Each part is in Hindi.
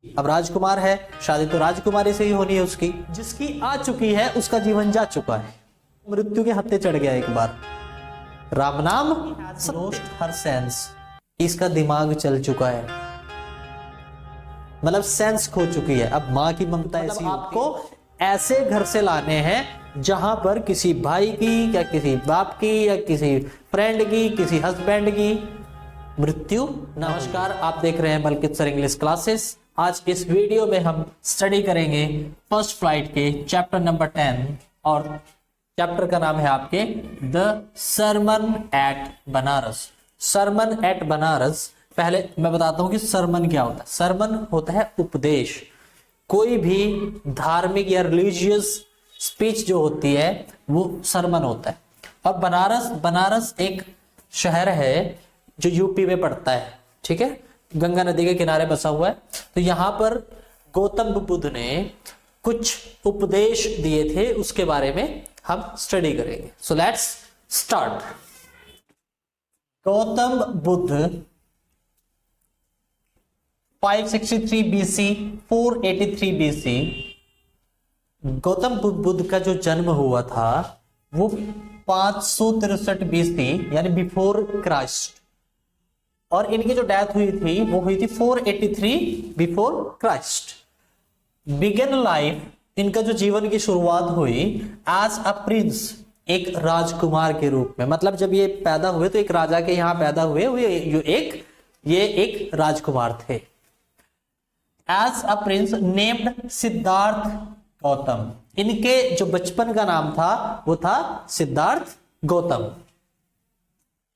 अब राजकुमार है, शादी तो राजकुमारी से ही होनी है उसकी। जिसकी आ चुकी है उसका जीवन जा चुका है, मृत्यु के हत्थे चढ़ गया एक बार। राम नाम लोस्ट हर सेंस, इसका दिमाग चल चुका है, मतलब सेंस खो चुकी है। अब माँ की ममता ऐसी आपको ऐसे घर से लाने हैं जहां पर किसी भाई की या किसी बाप की या किसी फ्रेंड की, किसी हस्बैंड की मृत्यु। नमस्कार, आप देख रहे हैं बल्कित सर इंग्लिश क्लासेस। आज इस वीडियो में हम स्टडी करेंगे फर्स्ट फ्लाइट के चैप्टर नंबर 10 और चैप्टर का नाम है आपके the sermon at Benares. Sermon at Benares. पहले मैं बताता हूं कि सरमन क्या होता है। सरमन होता है उपदेश। कोई भी धार्मिक या रिलीजियस स्पीच जो होती है वो सरमन होता है। और बनारस एक शहर है जो यूपी में पड़ता है, ठीक है, गंगा नदी के किनारे बसा हुआ है। तो यहां पर गौतम बुद्ध ने कुछ उपदेश दिए थे, उसके बारे में हम स्टडी करेंगे। So let's start. Gautam Buddha 563 BC 483 BC। Gautam Buddha का जो जन्म हुआ था वो 563 BC यानी बिफोर क्राइस्ट, और इनकी जो डेथ हुई थी वो हुई थी 483 बिफोर क्राइस्ट। बिगन लाइफ, इनका जो जीवन की शुरुआत हुई एज अ प्रिंस, एक राजकुमार के रूप में। मतलब जब ये पैदा हुए तो एक राजा के यहां पैदा हुए, ये एक राजकुमार थे। As a prince named Siddhartha Gautam. इनके जो बचपन का नाम था वो था सिद्धार्थ गौतम।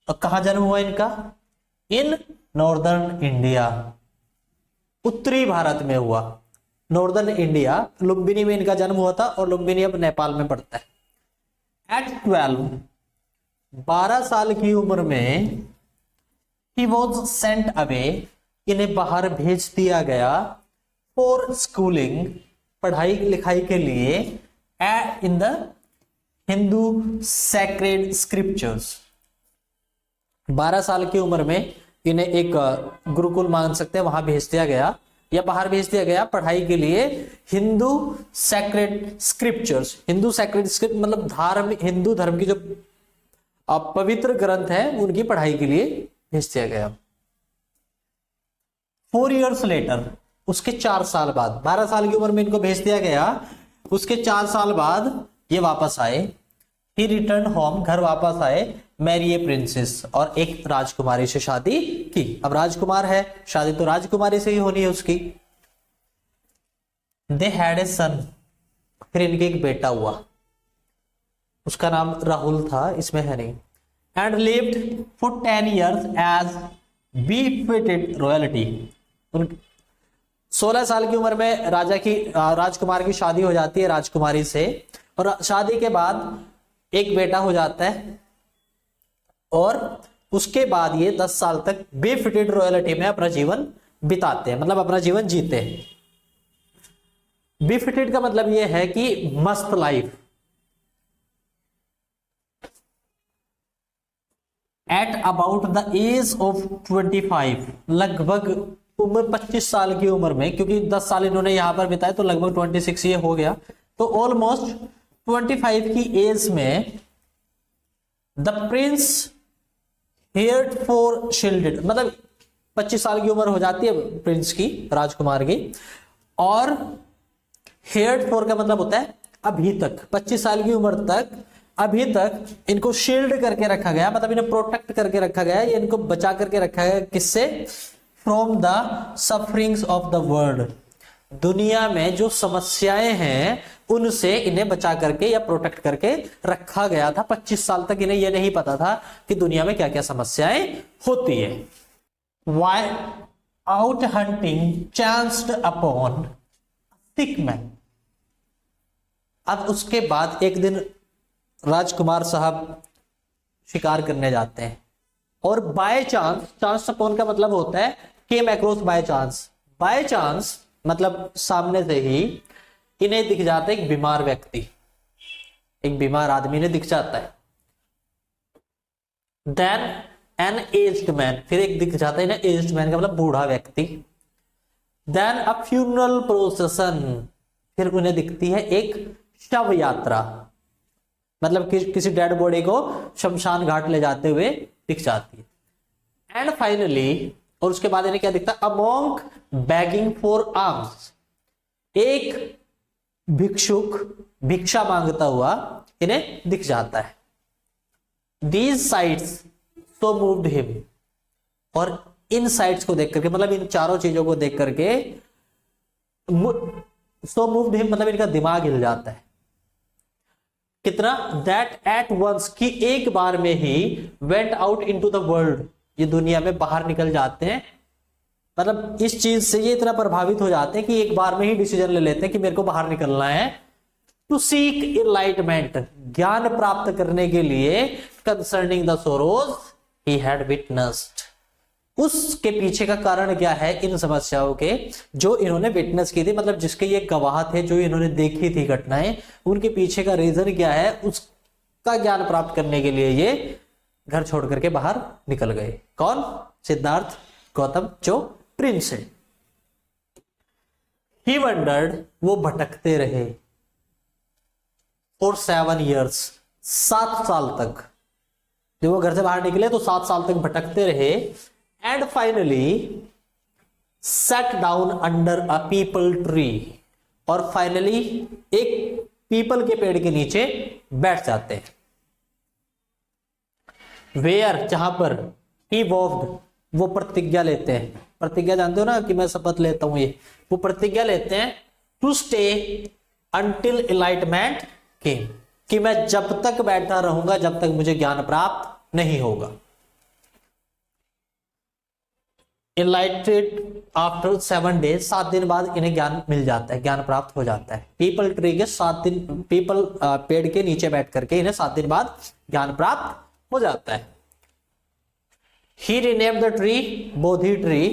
और कहां जन्म हुआ इनका? इन नॉर्दर्न इंडिया, उत्तरी भारत में हुआ। नॉर्दर्न इंडिया, लुम्बिनी में इनका जन्म हुआ था, और लुम्बिनी अब नेपाल में पड़ता है। एट 12 साल की उम्र में ही वॉज सेंट अवे, इन्हें बाहर भेज दिया गया फॉर स्कूलिंग, पढ़ाई लिखाई के लिए, in the Hindu sacred scriptures. 12 साल की उम्र में इन्हें एक गुरुकुल मान सकते हैं, वहां भेज दिया गया या बाहर भेज दिया गया पढ़ाई के लिए Hindu sacred scriptures. Hindu sacred script मतलब हिंदू धर्म की जो पवित्र ग्रंथ है उनकी पढ़ाई के लिए भेज दिया गया। 4 years लेटर, उसके 4 साल बाद, 12 साल की उम्र में इनको भेज दिया गया, उसके 4 साल बाद ये वापस आए। ही रिटर्न होम, घर वापस आए, मैरी ए प्रिंसेस, और एक राजकुमारी से शादी की। अब राजकुमार है, शादी तो राजकुमारी से ही होनी है उसकी। दे हैड ए सन, फिर इनके एक बेटा हुआ, उसका नाम राहुल था, इसमें है नहीं। And lived for 10 years as befitted royalty. 16 साल की उम्र में राजकुमार की शादी हो जाती है राजकुमारी से, और शादी के बाद एक बेटा हो जाता है, और उसके बाद ये 10 साल तक बेफिटेड रॉयल्टी में अपना जीवन बिताते हैं, मतलब अपना जीवन जीते हैं। बेफिटेड का मतलब ये है कि मस्त लाइफ। At about the age of 25, लगभग उम्र 25 साल की उम्र में, क्योंकि 10 साल इन्होंने यहां पर बिताए तो लगभग 26 ये हो गया, तो ऑलमोस्ट 25 की एज में the Prince heard for children, मतलब 25 साल की उम्र हो जाती है प्रिंस की, राजकुमार की। और हेयर्ड फॉर का मतलब होता है अभी तक, 25 साल की उम्र तक, अभी तक इनको शील्ड करके रखा गया, मतलब इन्हें प्रोटेक्ट करके रखा गया, ये इनको बचा करके रखा गया। किससे? From the sufferings of the world, दुनिया में जो समस्याएं हैं उनसे इन्हें बचा करके या प्रोटेक्ट करके रखा गया था। 25 साल तक इन्हें यह नहीं पता था कि दुनिया में क्या क्या समस्याएं होती है। Why out hunting chanced upon sick man. अब उसके बाद एक दिन राजकुमार साहब शिकार करने जाते हैं, और बाय चांस अपॉन का मतलब होता है came across by chance. By chance मतलब सामने से ही इन्हें दिख जाता है एक बीमार व्यक्ति, एक बीमार आदमी ने दिख जाता है। देन एन एज्ड मैन, फिर एक दिख जाता है ना एज्ड मैन का मतलब बूढ़ा व्यक्ति। देन अ फ्यूनरल प्रोसेशन, फिर उन्हें दिखती है एक शव यात्रा, मतलब किसी डेड बॉडी को शमशान घाट ले जाते हुए दिख जाती है। एंड फाइनली, और उसके बाद इन्हें क्या दिखता है, a monk bagging for arms, एक भिक्षुक भिक्षा मांगता हुआ इन्हें दिख जाता है। These sites so moved him, और इन साइट्स को देख करके, मतलब इन चारों चीजों को देख करके, सो मूव्ड हिम मतलब इनका दिमाग हिल जाता है। कितना, दैट एट वंस, की एक बार में ही, went out into the world, ये दुनिया में बाहर निकल जाते हैं, मतलब इस चीज से ये इतना प्रभावित हो जाते हैं कि एक बार में ही डिसीजन ले लेते हैं कि मेरे को बाहर निकलना है, टू सीक इनलाइटमेंट, ज्ञान प्राप्त करने के लिए, concerning the sorrows he had witnessed, उसके पीछे का कारण क्या है, इन समस्याओं के जो इन्होंने विटनेस की थी, मतलब जिसके ये गवाह थे, जो इन्होंने देखी थी घटनाएं, उनके पीछे का रीजन क्या है, उसका ज्ञान प्राप्त करने के लिए ये घर छोड़ करके बाहर निकल गए। कौन, सिद्धार्थ गौतम जो प्रिंस है। ही वंडर्ड, वो भटकते रहे, फॉर 7 years, 7 साल तक, जब वो घर से बाहर निकले तो 7 साल तक भटकते रहे। And finally set down under a people tree, और फाइनली एक पीपल के पेड़ के नीचे बैठ जाते हैं। वेयर, जहां पर, ही वॉव्ड, वो प्रतिज्ञा लेते हैं, प्रतिज्ञा जानते हो ना कि मैं शपथ लेता हूं, ये वो प्रतिज्ञा लेते हैं, टू स्टे अंटिल एनलाइटमेंट केम, कि मैं जब तक बैठा रहूंगा जब तक मुझे ज्ञान प्राप्त नहीं होगा। इनलाइटेड आफ्टर 7 days, 7 दिन बाद इन्हें ज्ञान मिल जाता है, ज्ञान प्राप्त हो जाता है। पीपल ट्री के 7 दिन, पीपल पेड़ के नीचे बैठ करके इन्हें 7 दिन बाद ज्ञान प्राप्त हो जाता है। He renamed the tree Bodhi tree,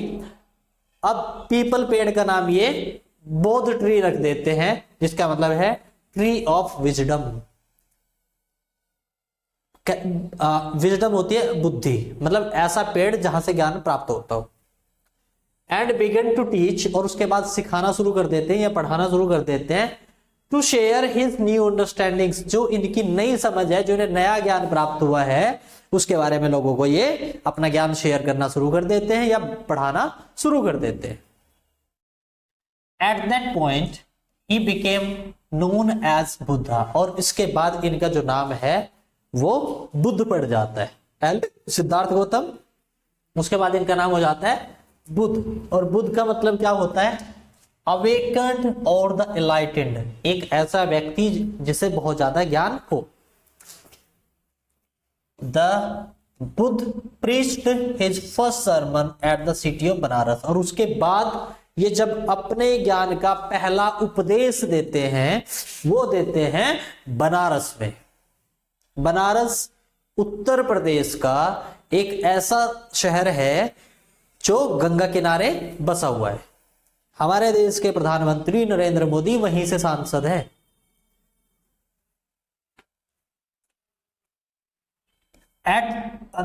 अब पीपल पेड़ का नाम ये बोध ट्री रख देते हैं, जिसका मतलब है ट्री ऑफ विजडम। विजडम होती है बुद्धि, मतलब ऐसा पेड़ जहां से ज्ञान प्राप्त होता हो। एंड बिगन टू टीच, और उसके बाद सिखाना शुरू कर देते हैं या पढ़ाना शुरू कर देते हैं, to share his new understandings, जो इनकी नई समझ है, जो इन्हें नया ज्ञान प्राप्त हुआ है, उसके बारे में लोगों को ये अपना ज्ञान शेयर करना शुरू कर देते हैं या पढ़ाना शुरू कर देते हैं। At that point he became known as Buddha, और इसके बाद इनका जो नाम है वो बुद्ध पड़ जाता है। पहले सिद्धार्थ गौतम, उसके बाद इनका नाम हो जाता है बुद्ध, और बुद्ध का मतलब क्या होता है, अवेकन्ड और द एनलाइटेंड, एक ऐसा व्यक्ति जिसे बहुत ज्यादा ज्ञान हो। The Buddha preached his first sermon at the city of Banaras, और उसके बाद ये जब अपने ज्ञान का पहला उपदेश देते हैं, वो देते हैं बनारस में। बनारस उत्तर प्रदेश का एक ऐसा शहर है जो गंगा किनारे बसा हुआ है। हमारे देश के प्रधानमंत्री नरेंद्र मोदी वहीं से सांसद है।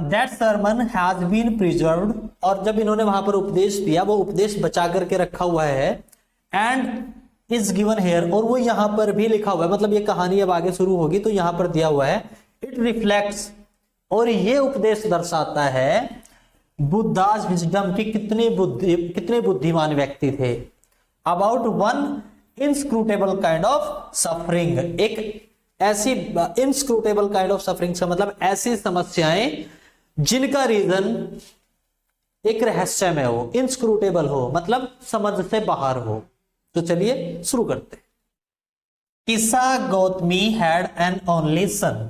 That sermon has been preserved, और जब इन्होंने वहां पर उपदेश दिया, वो उपदेश बचा करके रखा हुआ है। एंड इज गिवन हेयर, और वो यहां पर भी लिखा हुआ है, मतलब ये कहानी अब आगे शुरू होगी तो यहां पर दिया हुआ है। इट रिफ्लेक्ट्स, और ये उपदेश दर्शाता है बुद्धाज विजडम की कितने बुद्धिमान व्यक्ति थे। About one inscrutable kind of suffering, एक ऐसी इनस्क्रूटेबल काइंड ऑफ सफरिंग का मतलब ऐसी समस्याएं जिनका रीजन एक रहस्यमय हो, इनस्क्रूटेबल हो मतलब समझ से बाहर हो। तो चलिए शुरू करते हैं। किसा Gautami had an only son,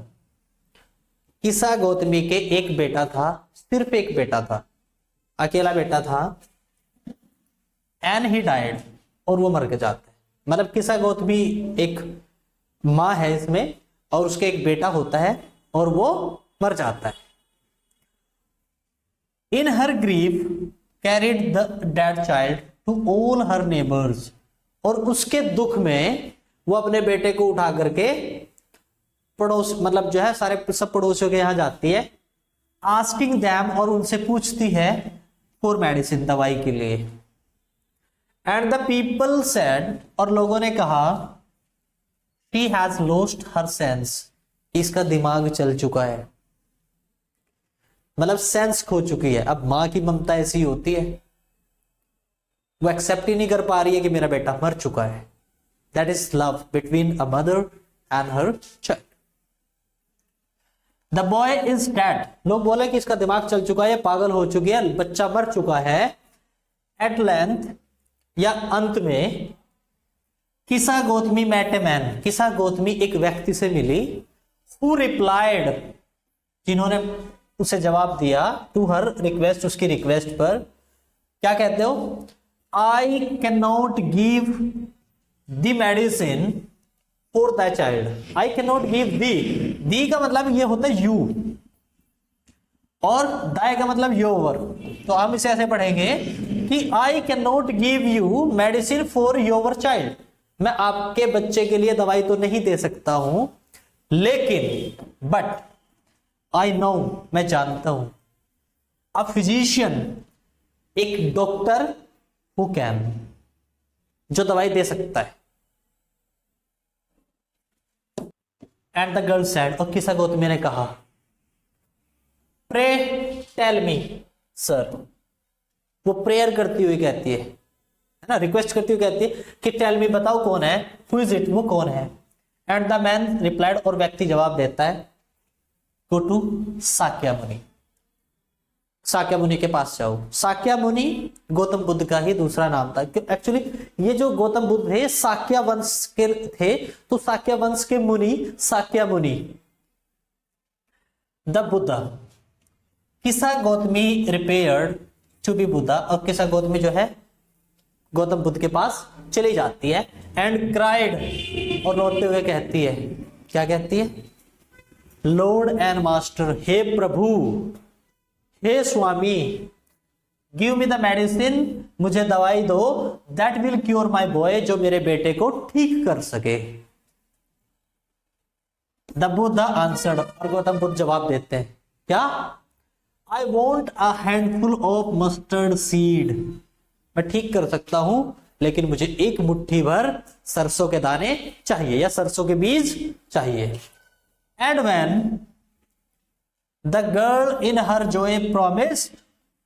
किसा गौतमी के एक बेटा था, सिर्फ एक बेटा था, अकेला बेटा था। एंड ही डाइड, और वो मर के जाता है, मतलब किसा गौतमी एक मां है इसमें, और उसके एक बेटा होता है और वो मर जाता है। In her grief carried the dead child to all her neighbours, और उसके दुख में वो अपने बेटे को उठा करके पड़ोस, मतलब जो है सारे सब पड़ोसियों के यहां जाती है। आस्किंग दैम, और उनसे पूछती है फॉर मेडिसिन, दवाई के लिए। एंड द पीपल सेड, और लोगों ने कहा, she has lost her sense, इसका दिमाग चल चुका है, मतलब सेंस खो चुकी है। अब मां की ममता ऐसी होती है, वो एक्सेप्ट ही नहीं कर पा रही है कि मेरा बेटा मर चुका है। That is love between a mother and her child. The boy is dead, लोग बोले कि इसका दिमाग चल चुका है, पागल हो चुकी है, बच्चा मर चुका है। एट लेंथ, या अंत में, किसा गौतमी मेट ए मैन, किसा गौतमी एक व्यक्ति से मिली, हु रिप्लाइड, जिन्होंने उसे जवाब दिया, टू हर रिक्वेस्ट, उसकी रिक्वेस्ट पर। क्या कहते हो? I can not give the medicine for the child. I can not give दी का मतलब ये होता है यू, और दाय का मतलब योर। तो हम इसे ऐसे पढ़ेंगे कि I can not give you medicine for your child, मैं आपके बच्चे के लिए दवाई तो नहीं दे सकता हूं, लेकिन बट आई नो, मैं जानता हूं, अ फिजिशियन, एक डॉक्टर, हु कैन, जो दवाई दे सकता है। एंड द गर्ल सेड, और किसा गौतमी ने कहा, प्रे टेल मी सर, वो प्रेयर करती हुई कहती है ना, रिक्वेस्ट करती हुई कहती है कि टेल मी, बताओ कौन है, हु इज इट, वो कौन है। एंड द मैन रिप्लाइड, और व्यक्ति जवाब देता है, गो टू साक्या मुनि, साक्या मुनि के पास जाओ। साक्या मुनि गौतम बुद्ध का ही दूसरा नाम था। एक्चुअली ये जो गौतम बुद्ध थे साक्या वंश के थे, तो साक्या वंश के मुनि साक्या मुनि। The Buddha, Kisa Gotami repaired to be Buddha, और किसा गौतमी जो है गौतम बुद्ध के पास चली जाती है। एंड क्राइड, और रोते हुए कहती है, क्या कहती है? लॉर्ड एंड मास्टर, हे प्रभु, हे स्वामी, गिव मी द मेडिसिन, मुझे दवाई दो, that will cure my boy, जो मेरे बेटे को ठीक कर सके। द बुद्ध आंसर्ड, और गौतम बुद्ध जवाब देते हैं, क्या? I want a handful of mustard seed, मैं ठीक कर सकता हूं, लेकिन मुझे एक मुट्ठी भर सरसों के दाने चाहिए, या सरसों के बीज चाहिए। And when the girl in her joy promised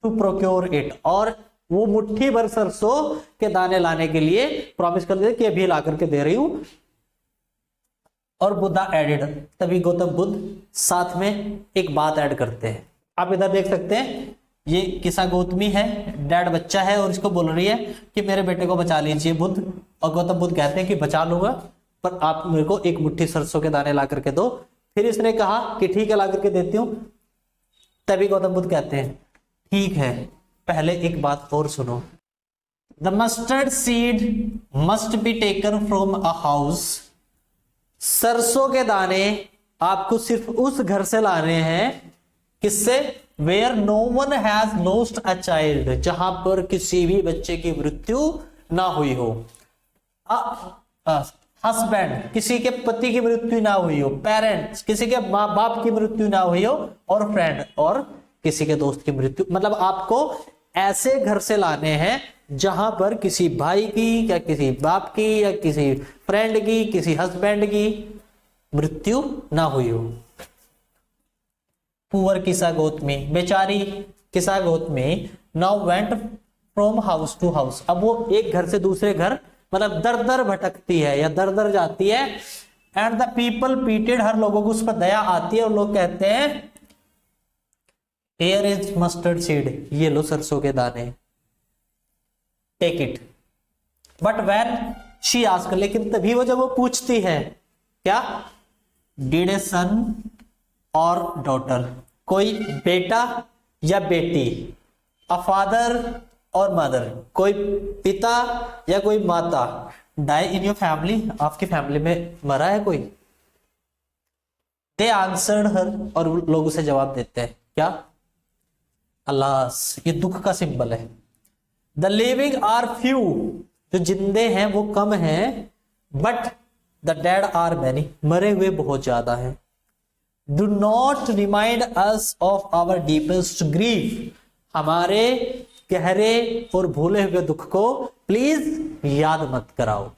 to procure it, और वो मुट्ठी भर सरसों के दाने लाने के लिए प्रॉमिस कर दे कि अभी ला करके दे रही हूं। और बुद्धा एडेड, तभी गौतम बुद्ध साथ में एक बात ऐड करते हैं। आप इधर देख सकते हैं, ये किसा गौतमी है, डैड बच्चा है, और इसको बोल रही है कि मेरे बेटे को बचा लीजिए बुद्ध। और गौतम बुद्ध कहते हैं कि बचा लूंगा, पर आप मेरे को एक मुट्ठी सरसों के दाने ला करके दो। फिर इसने कहा कि ठीक है, ला करके देती हूं। तभी गौतम बुद्ध कहते हैं, ठीक है, पहले एक बात और सुनो। The mustard seed must be taken from a house, सरसों के दाने आपको सिर्फ उस घर से लाने हैं, किससे? Where no one has lost a child, जहां पर किसी भी बच्चे की मृत्यु ना हुई हो। हस्बैंड, किसी के पति की मृत्यु ना हुई हो। पेरेंट्स, किसी के माँ बाप की मृत्यु ना हुई हो। और फ्रेंड, और किसी के दोस्त की मृत्यु। मतलब आपको ऐसे घर से लाने हैं जहां पर किसी भाई की, या किसी बाप की, या किसी फ्रेंड की, किसी हस्बैंड की मृत्यु ना हुई हो। पुअर किसा गौतमी, बेचारी Kisa Gotami, now went from house to house, अब वो एक घर से दूसरे घर, मतलब दर दर भटकती है या दर दर जाती है। एंड द पीपल पीटेड, हर लोगों को उस पर दया आती है, और लोग कहते हैं, हियर इज मस्टर्ड सीड, ये लो सरसों के दाने, take it. But when she ask, लेकिन तभी वो जब वो पूछती है, क्या? डिड ए सन और डॉटर, कोई बेटा या बेटी, अ फादर और मदर, कोई पिता या कोई माता, डाई इन योर फैमिली, आपकी फैमिली में मरा है कोई? दे आंसर्ड हर, और लोग उसे जवाब देते हैं, क्या? अलास, ये दुख का सिंबल है। द लिविंग आर फ्यू, जो जिंदे हैं वो कम हैं, but the dead are many, मरे हुए बहुत ज्यादा हैं। Do not remind us of our deepest grief, हमारे गहरे और भूले हुए दुख को प्लीज याद मत कराओ।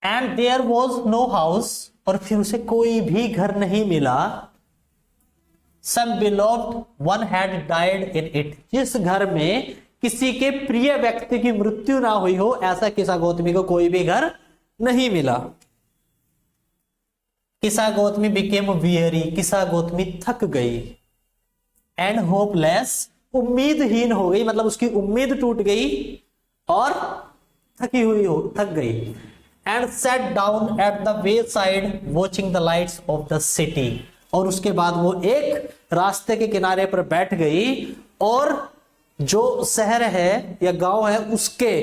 And there was no house, और फिर उसे कोई भी घर नहीं मिला। Some beloved one had died in it, जिस घर में किसी के प्रिय व्यक्ति की मृत्यु ना हुई हो, ऐसा किसा गौतमी को कोई भी घर नहीं मिला। किसा गौतमी बिकेम वियरी, किसा गौतमी थक गई। एंड होपलेस, उम्मीदहीन हो गई, मतलब उसकी उम्मीद टूट गई और थक गई। And set down at the way side watching the lights off the city, और उसके बाद वो एक रास्ते के किनारे पर बैठ गई और जो शहर है या गांव है उसके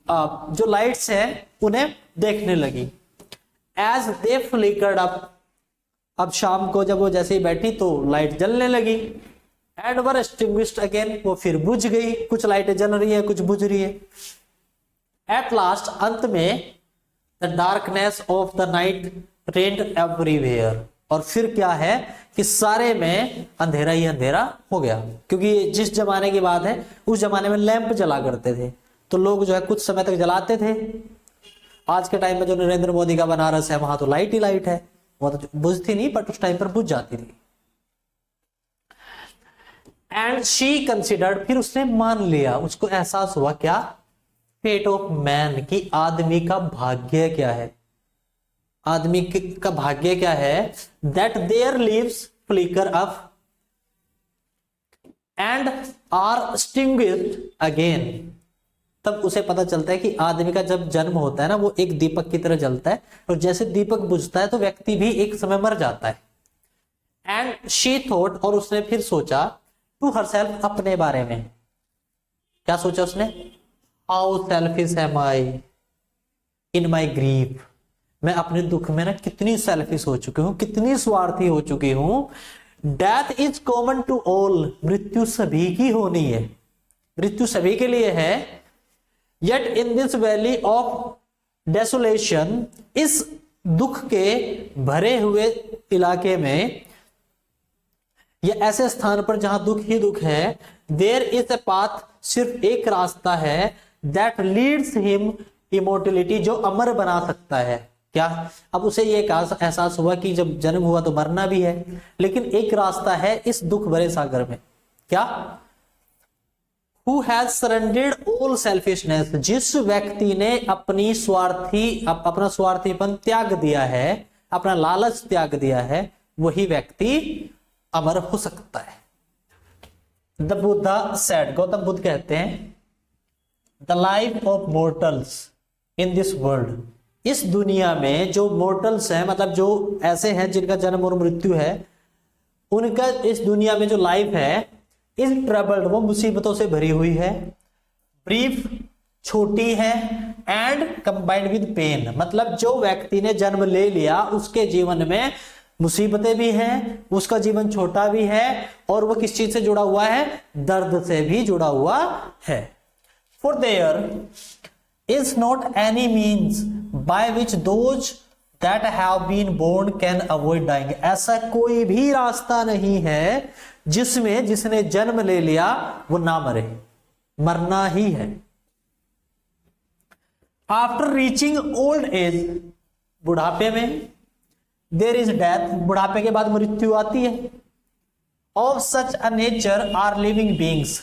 जो लाइट्स है उन्हें देखने लगी। एज दे फ्लिकर्ड अप, अब शाम को जब वो जैसे ही बैठी तो लाइट जलने लगी। एंड वर एक्सटिंग्विश्ड अगेन, वो फिर बुझ गई। कुछ लाइटें जल रही है, कुछ बुझ रही है। एट लास्ट, अंत में, the darkness of the night rained everywhere, और फिर क्या है कि सारे में अंधेरा ही अंधेरा हो गया। क्योंकि जिस जमाने की बात है, उस जमाने में लैंप जला करते थे, तो लोग जो है कुछ समय तक जलाते थे। आज के टाइम में जो नरेंद्र मोदी का बनारस है, वहां तो लाइट ही लाइट है, वहां तो बुझती नहीं, बट उस टाइम पर बुझ जाती थी। एंड शी कंसिडर्ड, फिर उसने मान लिया, उसको एहसास हुआ क्या, फेट ऑफ मैन, की आदमी का भाग्य क्या है। आदमी का भाग्य क्या है, that their lives flicker up and are extinguished again. तब उसे पता चलता है कि आदमी का जब जन्म होता है ना, वो एक दीपक की तरह जलता है, और जैसे दीपक बुझता है तो व्यक्ति भी एक समय मर जाता है। एंड शी थॉट, और उसने फिर सोचा, टू हरसेल्फ, अपने बारे में। क्या सोचा उसने, how selfish am I in my grief, मैं अपने दुख में ना कितनी सेल्फिश हो चुकी हूं, कितनी स्वार्थी हो चुकी हूं। Death is common to all, मृत्यु सभी की होनी है, मृत्यु सभी के लिए है। Yet in this valley of desolation, इस दुख के भरे हुए इलाके में, या ऐसे स्थान पर जहां दुख ही दुख है, there is a path, सिर्फ एक रास्ता है, that leads him immortality, जो अमर बना सकता है। क्या, अब उसे ये एहसास हुआ कि जब जन्म हुआ तो मरना भी है, लेकिन एक रास्ता है इस दुख भरे सागर में। क्या, Who has surrendered all selfishness, जिस व्यक्ति ने अपना स्वार्थीपन त्याग दिया है, अपना लालच त्याग दिया है, वही व्यक्ति अमर हो सकता है। द बुद्धा सेड, गौतम बुद्ध कहते हैं, the life of mortals in this world, इस दुनिया में जो मोर्टल्स हैं, मतलब जो ऐसे हैं जिनका जन्म और मृत्यु है, उनका इस दुनिया में जो लाइफ है, इज ट्रबल्ड, वो मुसीबतों से भरी हुई है। ब्रीफ, छोटी है। एंड कंबाइंड विद पेन, मतलब जो व्यक्ति ने जन्म ले लिया उसके जीवन में मुसीबतें भी हैं, उसका जीवन छोटा भी है, और वो किस चीज से जुड़ा हुआ है, दर्द से भी जुड़ा हुआ है। For there is not any means by which those that have been born can avoid dying, ऐसा कोई भी रास्ता नहीं है जिसमें जिसने जन्म ले लिया वो ना मरे, मरना ही है। आफ्टर रीचिंग ओल्ड एज, बुढ़ापे में, देयर इज डेथ, बुढ़ापे के बाद मृत्यु आती है। Of such a nature are living beings,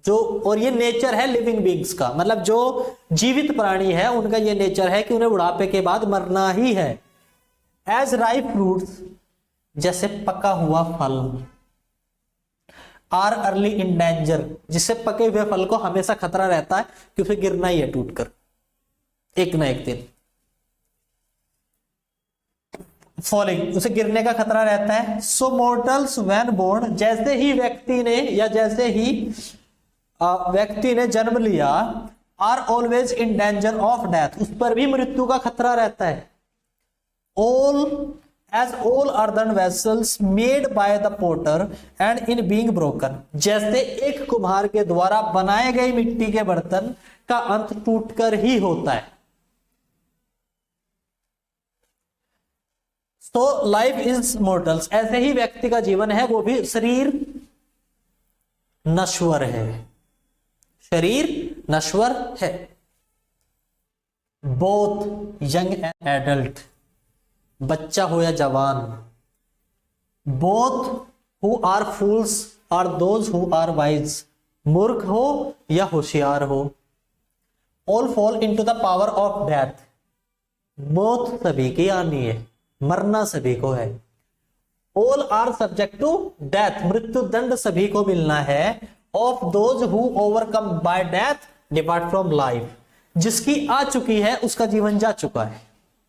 जो, और ये नेचर है लिविंग बींग्स का, मतलब जो जीवित प्राणी है उनका ये नेचर है कि उन्हें बुढ़ापे के बाद मरना ही है। एज राइप फ्रूट्स, जैसे पका हुआ फल। आर अर्ली इन डेंजर, जिससे पके हुए फल को हमेशा खतरा रहता है कि उसे गिरना ही है टूटकर एक ना एक दिन, फॉलिंग, उसे गिरने का खतरा रहता है। सो मोर्टल्स व्हेन बोर्न, जैसे ही व्यक्ति ने या जैसे ही व्यक्ति ने जन्म लिया, are always in danger of death, उस पर भी मृत्यु का खतरा रहता है। All As all earthen vessels made by the potter and in being broken, जैसे एक कुम्हार के द्वारा बनाए गए मिट्टी के बर्तन का अंत टूटकर ही होता है। So life is mortals, ऐसे ही व्यक्ति का जीवन है, वो भी शरीर नश्वर है, शरीर नश्वर है। बोथ यंग एंड एडल्ट, बच्चा हो या जवान। Both who are fools are those who are wise, मूर्ख हो या होशियार हो। All fall into the power of death, मौत सभी की आनी है, मरना सभी को है। All are subject to death, मृत्यु दंड सभी को मिलना है। Of those who overcome by death depart from life, जिसकी आ चुकी है उसका जीवन जा चुका है,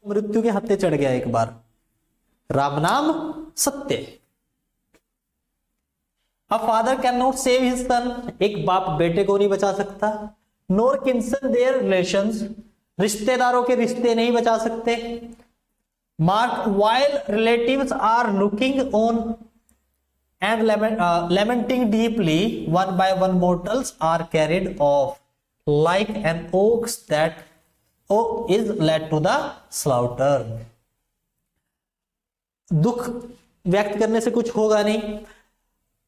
मृत्यु के हत्थे चढ़ गया एक बार। राम नाम सत्य। A father can not save his son, एक बाप बेटे को नहीं बचा सकता। नोर किन्सन देयर रिलेशंस, रिश्तेदारों के रिश्ते नहीं बचा सकते। Mark while relatives are looking on and lamenting deeply, one by one mortals are carried off like an ox that is led to the slaughter. दुख व्यक्त करने से कुछ होगा नहीं,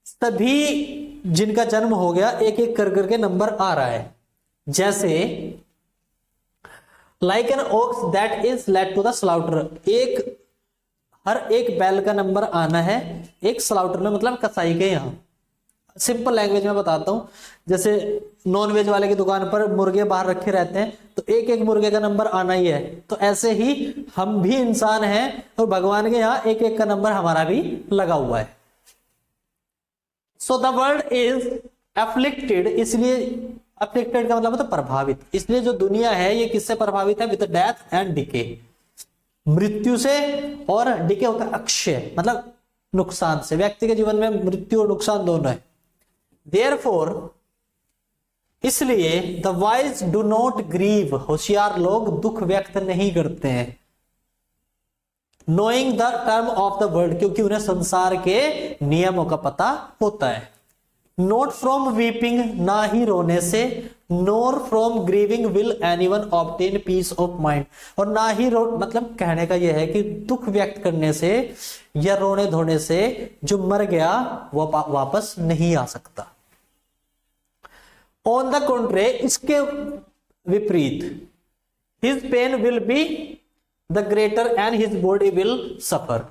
सभी जिनका जन्म हो गया एक एक कर करके नंबर आ रहा है। जैसे like an ox that is led to the slaughter, एक हर एक बैल का नंबर आना है एक स्लाउटर में, मतलब कसाई के यहाँ। सिंपल लैंग्वेज में बताता हूं, जैसे नॉनवेज वाले की दुकान पर मुर्गे बाहर रखे रहते हैं तो एक एक मुर्गे का नंबर आना ही है, तो ऐसे ही हम भी इंसान हैं और भगवान के यहाँ एक एक का नंबर हमारा भी लगा हुआ है। So the world is afflicted, इसलिए एफ्लिक्टेड का मतलब होता है प्रभावित, इसलिए जो दुनिया है ये किससे प्रभावित है? विद डेथ एंड डिके, मृत्यु से, और डिके होता है अक्षय मतलब नुकसान से। व्यक्ति के जीवन में मृत्यु और नुकसान दोनों है। देयरफॉर, इसलिए the wise do not grieve, होशियार लोग दुख व्यक्त नहीं करते हैं। Knowing the term of the world, क्योंकि उन्हें संसार के नियमों का पता होता है। नॉट फ्रॉम वीपिंग, ना ही रोने से। Nor from grieving will anyone obtain peace of mind, और ना ही मतलब कहने का यह है कि दुख व्यक्त करने से या रोने धोने से जो मर गया वो वापस नहीं आ सकता। ऑन द कॉन्ट्रे, इसके विपरीत, his pain will be the greater and his body will suffer,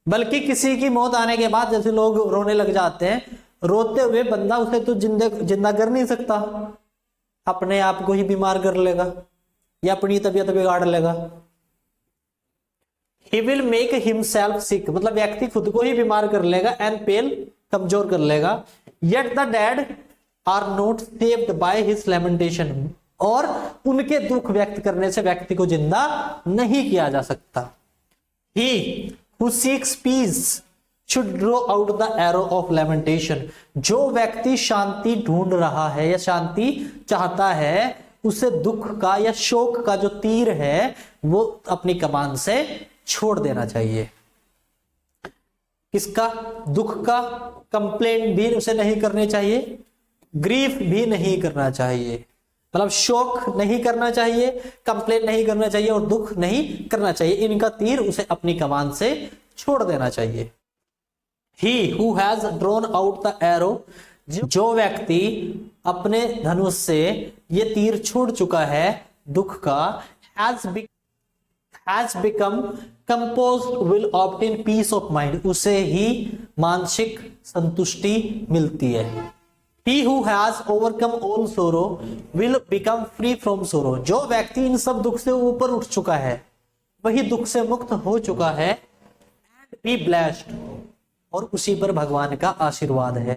बल्कि किसी की मौत आने के बाद जैसे लोग रोने लग जाते हैं, रोते हुए बंदा उसे तो जिंदा कर नहीं सकता, अपने आप को ही बीमार कर लेगा या अपनी तबीयत बिगाड़ लेगा। He will make himself sick, मतलब व्यक्ति खुद को ही बीमार कर लेगा, एंड पेल, कमजोर कर लेगा। Yet the dead are not saved by his lamentation, और उनके दुख व्यक्त करने से व्यक्ति को जिंदा नहीं किया जा सकता। He who seeks peace should draw out the arrow of lamentation, जो व्यक्ति शांति ढूंढ रहा है या शांति चाहता है उसे दुख का या शोक का जो तीर है वो अपनी कमान से छोड़ देना चाहिए। किसका? दुख का। कंप्लेंट भी उसे नहीं करनी चाहिए, ग्रीफ भी नहीं करना चाहिए, मतलब शोक नहीं करना चाहिए, कंप्लेंट नहीं करना चाहिए और दुख नहीं करना चाहिए। इनका तीर उसे अपनी कमान से छोड़ देना चाहिए। He who has drawn out the arrow, जो व्यक्ति अपने धनुष से ये तीर छोड़ चुका है दुख का, has become composed will obtain peace of mind, उसे ही मानसिक संतुष्टि मिलती है। He who has overcome all sorrow will become free from sorrow, जो व्यक्ति इन सब दुख से ऊपर उठ चुका है वही दुख से मुक्त हो चुका है। And be blessed, और उसी पर भगवान का आशीर्वाद है।